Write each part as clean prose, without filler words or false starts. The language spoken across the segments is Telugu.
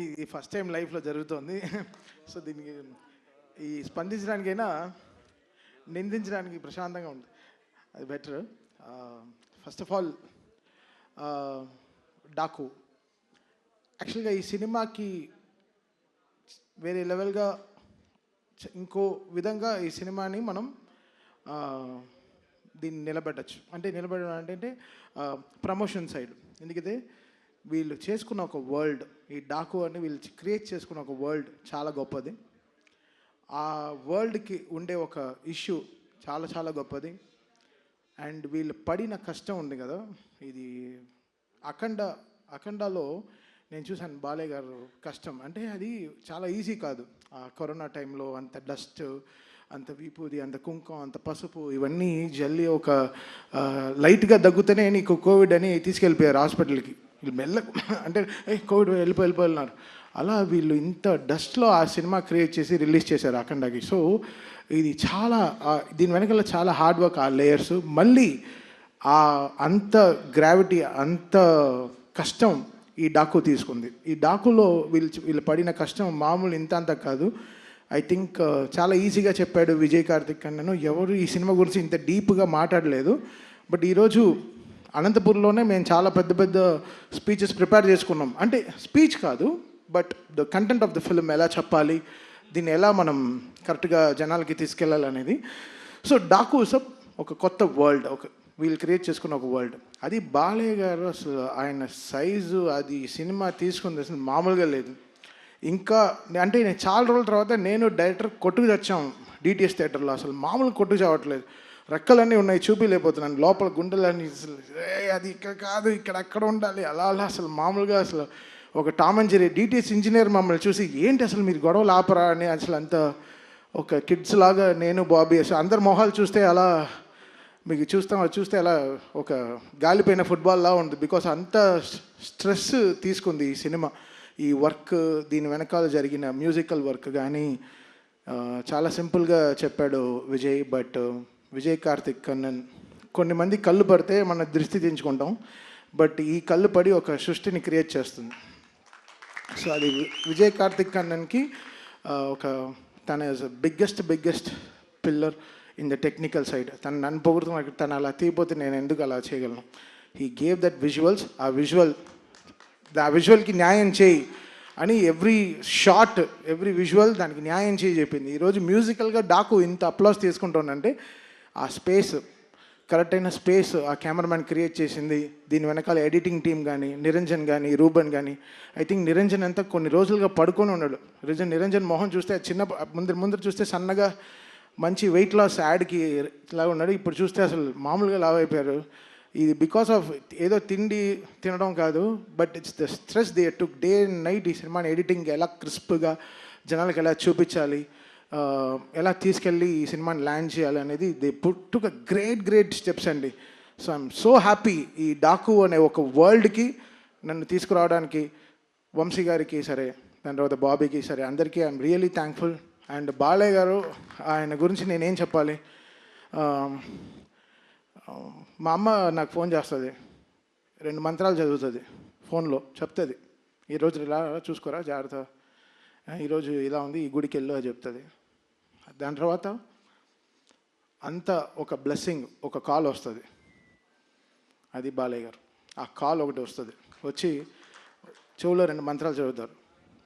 ఇది ఫస్ట్ టైం లైఫ్లో జరుగుతోంది. సో దీనికి ఈ స్పందించడానికైనా నిందించడానికి ప్రశాంతంగా ఉంది, అది better. First of all Daaku యాక్చువల్గా ఈ సినిమాకి వేరే లెవెల్గా ఇంకో విధంగా ఈ సినిమాని మనం దీన్ని నిలబెట్టచ్చు. అంటే నిలబెట్టడం అంటే ప్రమోషన్ సైడ్. ఎందుకంటే వీళ్ళు చేసుకున్న ఒక వరల్డ్, ఈ డాకు అని వీళ్ళు క్రియేట్ చేసుకున్న ఒక వరల్డ్ చాలా గొప్పది. ఆ వరల్డ్కి ఉండే ఒక ఇష్యూ చాలా చాలా గొప్పది. అండ్ వీళ్ళు పడిన కష్టం ఉంది కదా, ఇది అఖండాలో నేను చూశాను బాలయ్య గారు కష్టం. అంటే అది చాలా ఈజీ కాదు. ఆ కరోనా టైంలో అంత డస్ట్, అంత విపూది, అంత కుంకుమ, అంత పసుపు, ఇవన్నీ జల్లి ఒక లైట్గా దగ్గుతూనే నీకు కోవిడ్ అని తీసుకెళ్ళిపోయారు హాస్పిటల్కి. వీళ్ళు మెల్ల అంటే కోవిడ్ వెళ్ళిపోయినారు. అలా వీళ్ళు ఇంత డస్ట్లో ఆ సినిమా క్రియేట్ చేసి రిలీజ్ చేశారు అఖండాకి. సో ఇది చాలా దీని వెనకాల చాలా హార్డ్ వర్క్, ఆ లేయర్స్. మళ్ళీ అంత గ్రావిటీ, అంత కష్టం ఈ డాకు తీసుకుంది. ఈ డాకులో వీళ్ళు పడిన కష్టం మామూలు ఇంత అంత కాదు. ఐ థింక్ చాలా ఈజీగా చెప్పాడు విజయ్ కార్తిక్ అన్నను. ఎవరు ఈ సినిమా గురించి ఇంత డీప్గా మాట్లాడలేదు. బట్ ఈరోజు అనంతపూర్లోనే మేము చాలా పెద్ద పెద్ద స్పీచెస్ ప్రిపేర్ చేసుకున్నాం. అంటే స్పీచ్ కాదు, but the content of the film ఎలా చెప్పాలి, దీన్ని ఎలా మనం కరెక్ట్గా జనాలకి తీసుకెళ్ళాలి అనేది. సో డాకు సబ్ ఒక కొత్త వరల్డ్, వీళ్ళు క్రియేట్ చేసుకున్న ఒక వరల్డ్. అది బాలయ్య గారు అసలు ఆయన సైజు, అది సినిమా తీసుకుంది అసలు మామూలుగా లేదు. ఇంకా అంటే నేను చాలా రోజుల తర్వాత నేను డైరెక్టర్ కొట్టుకు తెచ్చాం డిటిఎస్ థియేటర్లో. అసలు మామూలు కొట్టుకు చావట్లేదు, రెక్కలన్నీ ఉన్నాయి, చూపిలేకపోతున్నాను, లోపల గుండెలన్నీ అసలు అది ఇక్కడ కాదు, ఇక్కడ అక్కడ ఉండాలి, అలా అలా అసలు మామూలుగా అసలు ఒక Tom and Jerry DTS engineer మమ్మల్ని చూసి ఏంటి అసలు మీరు గొడవలు ఆపరా అని అసలు అంత ఒక కిడ్స్ లాగా నేను బాబీ అసలు అందరు మొహాలు చూస్తే అలా మీకు చూస్తే అలా ఒక గాలిపోయిన ఫుట్బాల్లా ఉంది. బికాస్ అంత స్ట్రెస్ తీసుకుంది ఈ సినిమా, ఈ వర్క్, దీని వెనకాల జరిగిన మ్యూజికల్ వర్క్ కానీ. చాలా సింపుల్గా చెప్పాడు విజయ్. బట్ విజయ్ కార్తిక్ కన్నన్, కొన్ని మంది కళ్ళు పడితే మన దృష్టి దించుకుంటాం, బట్ ఈ కళ్ళు పడి ఒక సృష్టిని క్రియేట్ చేస్తుంది. సో అది విజయ్ కార్తిక్ కన్నన్కి ఒక తన biggest pillar in the technical side. నన్ను పొగుడుతూ తను అలా తీయపోతే నేను ఎందుకు అలా చేయగలను. హీ గేవ్ దట్ విజువల్స్, ఆ విజువల్కి న్యాయం చేయి అని ఎవ్రీ షాట్, ఎవ్రీ విజువల్ దానికి న్యాయం చేయి చెప్పింది. ఈరోజు మ్యూజికల్గా డాకు ఇంత అప్లాస్ తీసుకుంటుందంటే ఆ స్పేస్, కరెక్ట్ అయిన స్పేస్ ఆ కెమెరామ్యాన్ క్రియేట్ చేసింది. దీని వెనకాల ఎడిటింగ్ టీమ్ కానీ, నిరంజన్ కానీ, రూబన్ కానీ. ఐ థింక్ నిరంజన్ అంతా కొన్ని రోజులుగా పడుకొని ఉన్నాడు. నిరంజన్ మొహం చూస్తే చిన్న ముందర చూస్తే సన్నగా మంచి వెయిట్ లాస్ యాడ్కి ఇలా ఉన్నాడు. ఇప్పుడు చూస్తే అసలు మామూలుగా లావ్ అయిపోయారు. ఇది బికాస్ ఆఫ్ ఏదో తిండి తినడం కాదు, but it's the stress they took day and night. ఈ సినిమాని ఎడిటింగ్ ఎలా క్రిస్ప్గా జనాలకు ఎలా చూపించాలి, ఎలా తీసుకెళ్ళి ఈ సినిమాని ల్యాండ్ చేయాలి అనేది దే టుక్ గ్రేట్ స్టెప్స్ అండి. సో ఐఎమ్ సో హ్యాపీ ఈ డాకు అనే ఒక వరల్డ్కి నన్ను తీసుకురావడానికి వంశీ గారికి సరే, దాని తర్వాత బాబీకి సరే, అందరికీ I'm really thankful. And Balayya గారు, ఆయన గురించి నేనేం చెప్పాలి. మా అమ్మ నాకు ఫోన్ చేస్తుంది, 2 మంత్రాలు చదువుతుంది ఫోన్లో, చెప్తుంది ఈరోజు ఇలా చూసుకోరా జాగ్రత్త, ఈరోజు ఇలా ఉంది, ఈ గుడికి వెళ్ళు అని చెప్తుంది. దాని తర్వాత అంత ఒక బ్లెస్సింగ్, ఒక కాల్ వస్తుంది, అది బాలయ్య గారు. ఆ కాల్ ఒకటి వస్తుంది, వచ్చి చెవులో 2 మంత్రాలు చదువుతారు,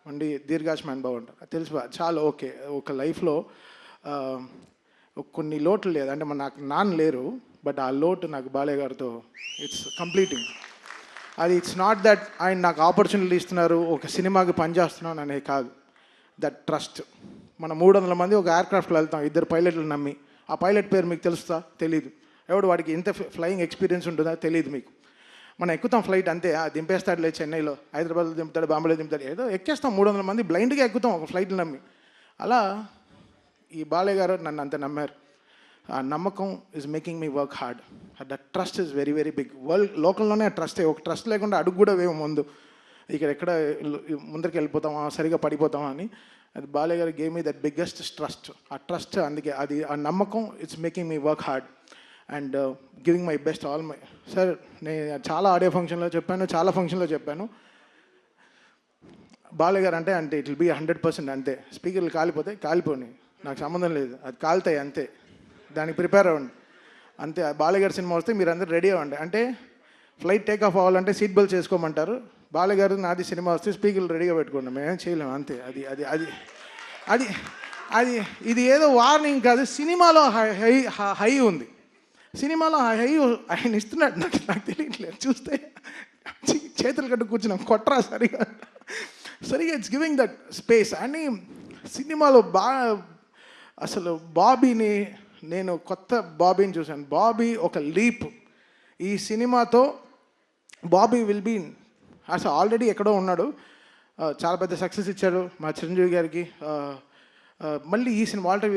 ఉండి దీర్ఘాయుష్మాన్ భవ అంటారు. తెలుసు చాలా ఓకే. ఒక లైఫ్లో కొన్ని లోట్లు లేదు, అంటే నాకు నాన్న లేరు, బట్ ఆ లోటు నాకు బాలయ్య గారితో ఇట్స్ కంప్లీటింగ్. అది ఇట్స్ నాట్ దట్ ఆయన నాకు ఆపర్చునిటీ ఇస్తున్నారు, ఒక సినిమాకి పనిచేస్తున్నాను అనేది కాదు. That trust. మనం 300 మంది ఒక ఎయిర్క్రాఫ్ట్లో వెళ్తాం, 2 పైలట్లు నమ్మి. ఆ పైలట్ పేరు మీకు తెలుస్తా? తెలీదు. ఎవడు వాడికి ఎంత ఫ్లయింగ్ ఎక్స్పీరియన్స్ ఉంటుందా తెలియదు మీకు. మనం ఎక్కుతాం ఫ్లైట్ అంతే, దింపేస్తాడులే చెన్నైలో, హైదరాబాద్లో దింపుతాడు, బాంబేలో దింపుతాడు, ఏదో ఎక్కేస్తాం. 300 మంది బ్లైండ్గా ఎక్కుతాం ఒక ఫ్లైట్లు నమ్మి. అలా ఈ బాలయ్య గారు నన్ను అంత నమ్మారు. ఆ నమ్మకం is making me work hard. That trust is very big. World లోకల్లోనే ఆ ట్రస్టే. ఒక ట్రస్ట్ లేకుండా అడుగు కూడా వేము ముందు. ఇక్కడ ఎక్కడ ముందరికి వెళ్ళిపోతామా, సరిగా పడిపోతామా అని. అది బాలయ్య గారు game me that biggest trust. ఆ ట్రస్ట్, అందుకే అది ఆ నమ్మకం it's making me work hard and giving my best all my. Sir నేను చాలా ఆడియో ఫంక్షన్లో చెప్పాను, చాలా ఫంక్షన్లో చెప్పాను. బాలయ్య గారు అంటే ఇట్ విల్ బీ 100% అంతే. స్పీకర్లు కాలిపోతే కాలిపోని, నాకు సంబంధం లేదు, అది కాలుతాయి అంతే, దానికి ప్రిపేర్ అవ్వండి అంతే. బాలయ్య గారి సినిమా వస్తే మీరు అందరూ రెడీ అవ్వండి. అంటే ఫ్లైట్ టేక్ ఆఫ్ అవ్వాలంటే సీట్ బెల్ట్ చేసుకోమంటారు, బాలయ్య గారు నాది సినిమా వస్తే స్పీకర్లు రెడీగా పెట్టుకోండి, మేమేం చేయలేము అంతే. అది అది అది అది అది ఇది ఏదో వార్నింగ్ కాదు, సినిమాలో హై ఉంది, సినిమాలో హై ఆయన ఇస్తున్నాడు. నాకు తెలియట్లేదు, చూస్తే చేతులు కట్టు కూర్చున్నాం, కొట్రా సరిగా ఇట్స్ గివింగ్ దట్ స్పేస్. అని సినిమాలో అసలు బాబీని, నేను కొత్త బాబీని చూశాను. బాబీ ఒక లీప్. ఈ సినిమాతో బాబీ విల్ బీ అసలు ఆల్రెడీ ఎక్కడో ఉన్నాడు, చాలా పెద్ద సక్సెస్ ఇచ్చాడు మా చిరంజీవి గారికి. మళ్ళీ ఈ సినిమా వాల్టర్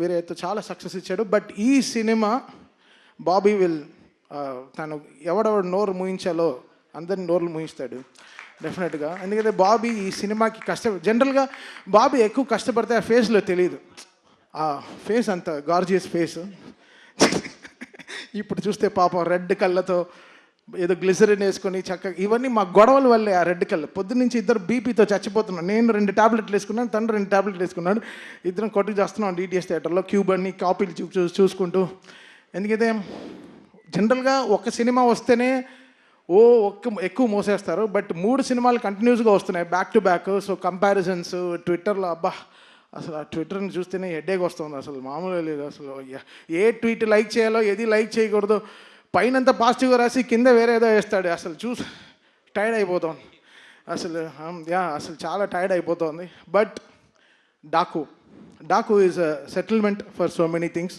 వీరయ్యతో చాలా సక్సెస్ ఇచ్చాడు. బట్ ఈ సినిమా బాబీ విల్, తను ఎవడెవడు నోరు మూయించాలో అందరిని నోర్లు మూయిస్తాడు డెఫినెట్గా. ఎందుకంటే బాబీ ఈ సినిమాకి జనరల్గా బాబీ ఎక్కువ కష్టపడితే ఆ ఫేస్లో తెలియదు, ఆ ఫేస్ అంత గార్జియస్ ఫేస్. ఇప్పుడు చూస్తే పాపం రెడ్ కళ్ళతో ఏదో గ్లిసరిన్ వేసుకొని చక్కగా, ఇవన్నీ మా గొడవల వల్లే. ఆ రెడ్ కళ్ళు పొద్దున్నుంచి ఇద్దరు బీపీతో చచ్చిపోతున్నాను. నేను 2 టాబ్లెట్లు వేసుకున్నాను, తను 2 టాబ్లెట్లు వేసుకున్నాడు, ఇద్దరం కొట్టుకు చేస్తున్నాం డిటిఎస్ థియేటర్లో క్యూబ్ అన్ని కాపీలు చూసుకుంటూ. ఎందుకంటే జనరల్గా ఒక సినిమా వస్తేనే ఎక్కువ మోసేస్తారు, బట్ 3 సినిమాలు కంటిన్యూస్గా వస్తున్నాయి back to back. So comparisons ట్విట్టర్లో, అబ్బా అసలు ఆ ట్విట్టర్ని చూస్తేనే హెడ్ఏక్ వస్తుంది, అసలు మామూలుగా లేదు. అసలు ఏ ట్వీట్ లైక్ చేయాలో ఏది లైక్ చేయకూడదు, పైనంతా పాజిటివ్గా రాసి కింద వేరే ఏదో వేస్తాడు. అసలు చూసి టైర్డ్ అయిపోతాం అసలు. అసలు చాలా టైర్డ్ అయిపోతుంది. But Daaku is a settlement for so many things.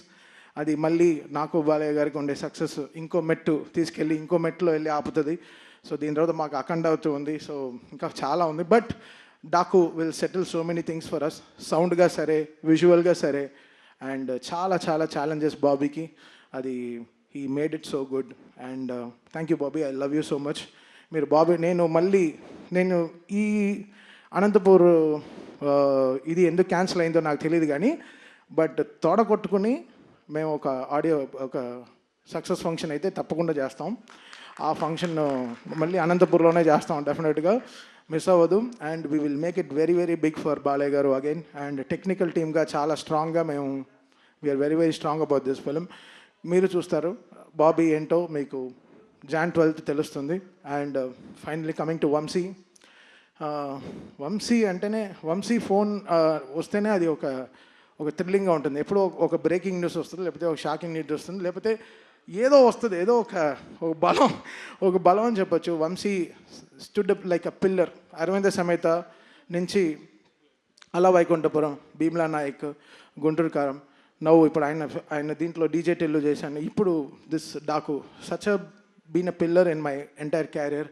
అది మళ్ళీ నాకు బాలయ్య గారికి ఉండే సక్సెస్ ఇంకో మెట్టు తీసుకెళ్ళి ఇంకో మెట్టులో వెళ్ళి ఆపుతుంది. సో దీని తర్వాత మాకు అఖండ అవుతూ ఉంది, సో ఇంకా చాలా ఉంది. But Daaku will settle so many things for us, సౌండ్గా సరే, విజువల్గా సరే. అండ్ చాలా చాలా ఛాలెంజెస్ బాబీకి, అది he made it so good. And thank you Bobby, I love you so much. మీరు బాబీ, నేను ఈ అనంతపూర్ ఇది ఎందుకు క్యాన్సిల్ అయిందో నాకు తెలియదు కానీ, బట్ తోడ కొట్టుకుని మేము ఒక సక్సెస్ ఫంక్షన్ అయితే తప్పకుండా చేస్తాం. ఆ ఫంక్షన్ మళ్ళీ అనంతపూర్లోనే చేస్తాం డెఫినెట్గా, మిస్ అవ్వదు. And we will make it very very big for Balayya గారు అగైన్. అండ్ టెక్నికల్ టీమ్గా చాలా స్ట్రాంగ్గా మేము we are very very strong about this film. మీరు చూస్తారు బాబీ ఏంటో మీకు Jan 12th తెలుస్తుంది. And finally coming to Vamsi అంటేనే, వంశీ ఫోన్ వస్తేనే అది ఒక థ్రిల్లింగ్గా ఉంటుంది. ఎప్పుడో ఒక బ్రేకింగ్ న్యూస్ వస్తుంది, లేకపోతే ఒక షాకింగ్ న్యూస్ వస్తుంది, లేకపోతే ఏదో వస్తుంది, ఏదో ఒక బలం అని చెప్పొచ్చు. Vamsi stood up like a pillar. Aravinda Sametha నుంచి అలా వైకుంఠపురం, భీమ్లా నాయక్, గుంటూరు కారం, నవ్వు ఇప్పుడు ఆయన దీంట్లో డీజే టెల్లు చేశాను, ఇప్పుడు this Daaku. Such a been a pillar in my entire career.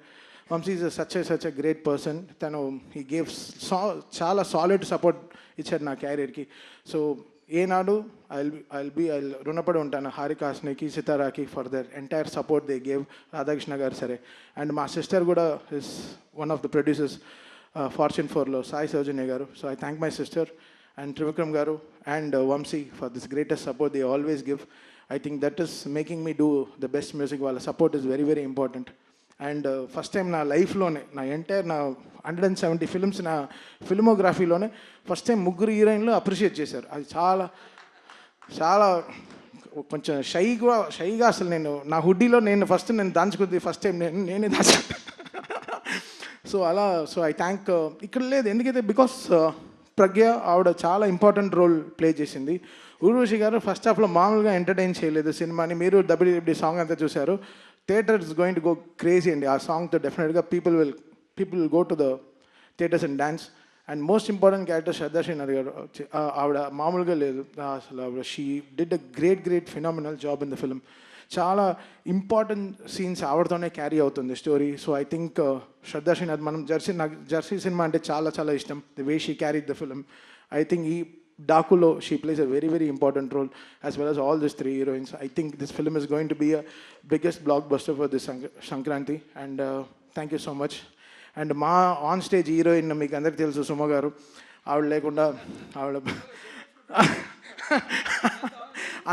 Vamsi is such a great person. తను హీ గేవ్ చాలా సాలిడ్ సపోర్ట్ ఇచ్చాడు నా క్యారియర్కి. సో ఏనాడు ఐ రుణపడి ఉంటాను హారికాస్నికి, సితారాకి for their entire support they gave. Radhakrishna గారు సరే, అండ్ మా సిస్టర్ కూడా is one of the producers Fortune 4లో, సాయి సౌజన్య గారు. So I thank my sister and Trivikram గారు and Vamsi for this greatest support they always give. I think that is making me do the best music. వాళ్ళ support is very very important. And first time నా లైఫ్లోనే, నా ఎంటైర్ నా 170 ఫిల్మ్స్ నా ఫిల్మోగ్రఫీలోనే ఫస్ట్ టైం 3 హీరోయిన్లు అప్రిషియేట్ చేశారు. అది చాలా చాలా కొంచెం షైగా అసలు నేను నా హుడ్డీలో నేను దాచుకుంది ఫస్ట్ టైం నేనే దాచుకుంటాను. So I thank. ఇక్కడ లేదు ఎందుకైతే బికాస్ ప్రజ్ఞ ఆవిడ చాలా ఇంపార్టెంట్ రోల్ ప్లే చేసింది. ఊర్వశి గారు ఫస్ట్ హాఫ్లో మామూలుగా ఎంటర్టైన్ చేయలేదు సినిమాని. మీరు డబ్ల్యూడబ్ల్యూ సాంగ్ అంతా చూశారు. Theatre is going to go crazy అండి ఆ సాంగ్తో. డెఫినెట్గా people will go to the theatres and dance. And most important character Shraddha Srinath garu. ఆవిడ మామూలుగా లేదు అసలు. ఆవిడ she did a great phenomenal job in the film. చాలా ఇంపార్టెంట్ సీన్స్ ఆవిడతోనే క్యారీ అవుతుంది story. So I think Shraddha Srinath, నాకు జెర్సీ సినిమా అంటే చాలా ఇష్టం. The way she carried the film. I think ఈ డాకులో she plays a very very important role as well as all these 3 heroines. I think this film is going to be a biggest blockbuster for this Sankranti. And thank you so much. And మా ఆన్ స్టేజ్ హీరోయిన్ మీకు అందరికీ తెలుసు సుమ గారు. ఆవిడ లేకుండా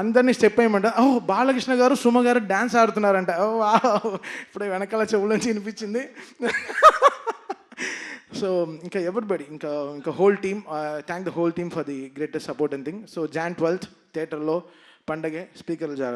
అందరినీ స్టెప్ వేయమంట. బాలకృష్ణ గారు సుమ గారు డ్యాన్స్ ఆడుతున్నారంట. ఇప్పుడే వెనకాల చెవుల నుంచి వినిపించింది. సో ఇంకా ఎవ్రీబడి ఇంకా whole team, thank the whole team for the greatest support and thing. So Jan 12th థియేటర్లో పండగే స్పీకర్లు జాగ్రత్త.